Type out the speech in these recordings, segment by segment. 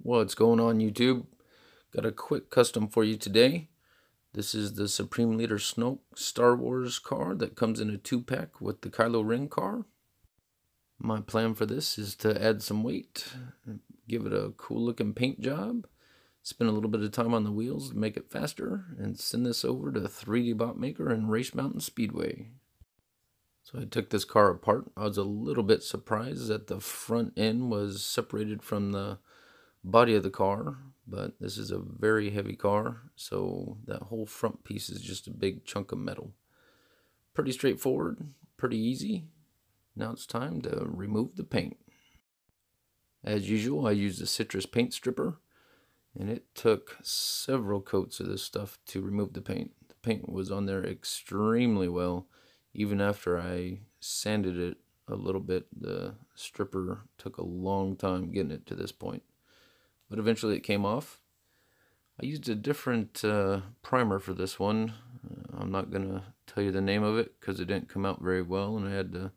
What's going on, YouTube? Got a quick custom for you today. This is the Supreme Leader Snoke Star Wars car that comes in a 2-pack with the Kylo Ren car. My plan for this is to add some weight, give it a cool looking paint job, spend a little bit of time on the wheels to make it faster, and send this over to 3D Bot Maker and Race Mountain Speedway. So I took this car apart. I was a little bit surprised that the front end was separated from the body of the car, but this is a very heavy car, so that whole front piece is just a big chunk of metal. Pretty straightforward, pretty easy. Now it's time to remove the paint. As usual, I used a citrus paint stripper, and it took several coats of this stuff to remove the paint. The paint was on there extremely well. Even after I sanded it a little bit, the stripper took a long time getting it to this point. But eventually it came off. I used a different primer for this one. I'm not going to tell you the name of it because it didn't come out very well, and I had to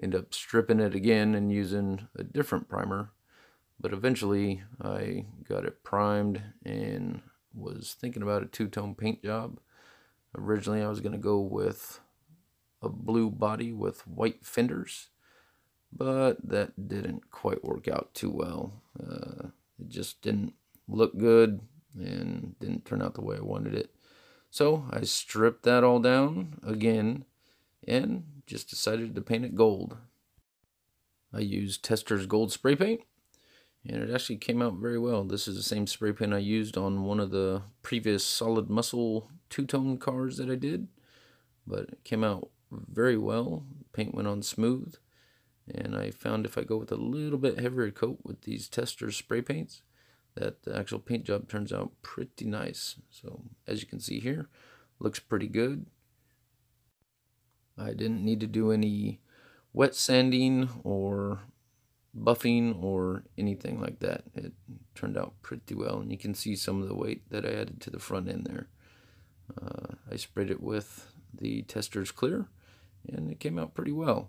end up stripping it again and using a different primer. But eventually I got it primed and was thinking about a two-tone paint job. Originally I was going to go with a blue body with white fenders, but that didn't quite work out too well. It just didn't look good and didn't turn out the way I wanted it. So I stripped that all down again and just decided to paint it gold. I used Tester's gold spray paint, and it actually came out very well. This is the same spray paint I used on one of the previous Solid Muscle two-tone cars that I did, but it came out very well. Paint went on smooth. And I found if I go with a little bit heavier coat with these Tester's spray paints, that the actual paint job turns out pretty nice. So as you can see here, looks pretty good. I didn't need to do any wet sanding or buffing or anything like that. It turned out pretty well, and you can see some of the weight that I added to the front end there. I sprayed it with the Tester's clear, and it came out pretty well.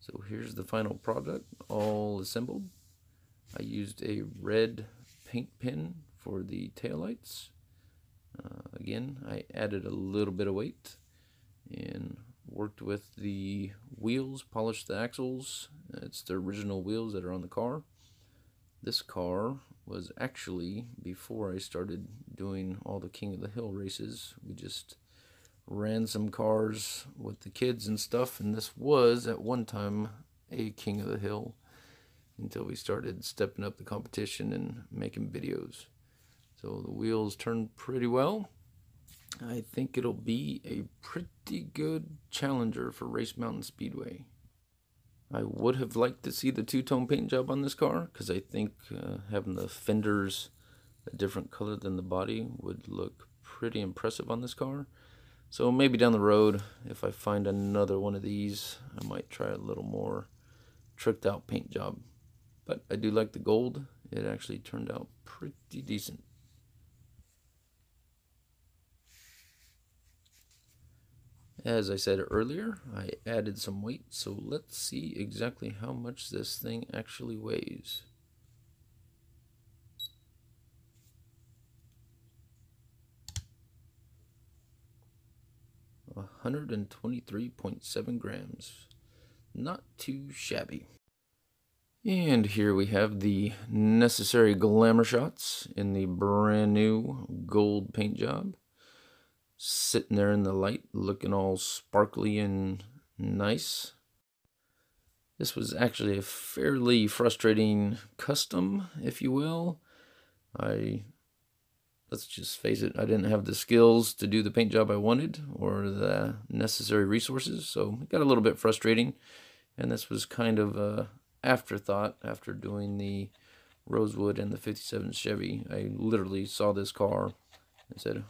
So here's the final product, all assembled. I used a red paint pen for the taillights. Again, I added a little bit of weight and worked with the wheels, polished the axles. It's the original wheels that are on the car. This car was actually before I started doing all the King of the Hill races. We just ran some cars with the kids and stuff, and this was at one time a King of the Hill until we started stepping up the competition and making videos. So the wheels turned pretty well. I think it'll be a pretty good challenger for Race Mountain Speedway. I would have liked to see the two-tone paint job on this car because I think having the fenders a different color than the body would look pretty impressive on this car. So maybe down the road, if I find another one of these, I might try a little more tricked out paint job. But I do like the gold. It actually turned out pretty decent. As I said earlier, I added some weight, so let's see exactly how much this thing actually weighs. — 123.7 grams. Not too shabby. And here we have the necessary Glamour Shots in the brand new gold paint job. Sitting there in the light, looking all sparkly and nice. This was actually a fairly frustrating custom, if you will. Let's just face it, I didn't have the skills to do the paint job I wanted or the necessary resources, so it got a little bit frustrating. And this was kind of a afterthought after doing the Rosewood and the 57 Chevy. I literally saw this car and said,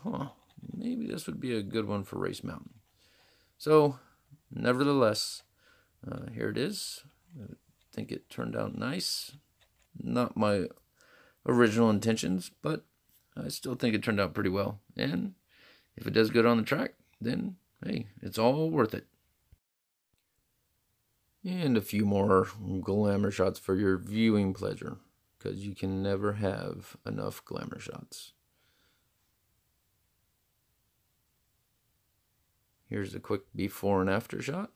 maybe this would be a good one for Race Mountain. So, nevertheless, here it is. I think it turned out nice. Not my original intentions, but I still think it turned out pretty well. And if it does good on the track, then, hey, it's all worth it. And a few more glamour shots for your viewing pleasure. because you can never have enough Glamour Shots. Here's a quick before and after shot.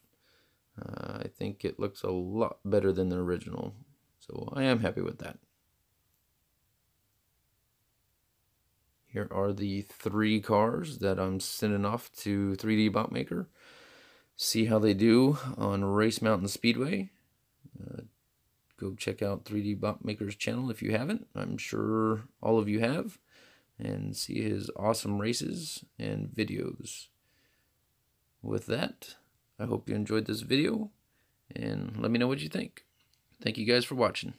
I think it looks a lot better than the original, so I am happy with that. Here are the 3 cars that I'm sending off to 3D Bot Maker. See how they do on Race Mountain Speedway. Go check out 3D Bot Maker's channel if you haven't. I'm sure all of you have. And see his awesome races and videos. With that, I hope you enjoyed this video, and let me know what you think. Thank you guys for watching.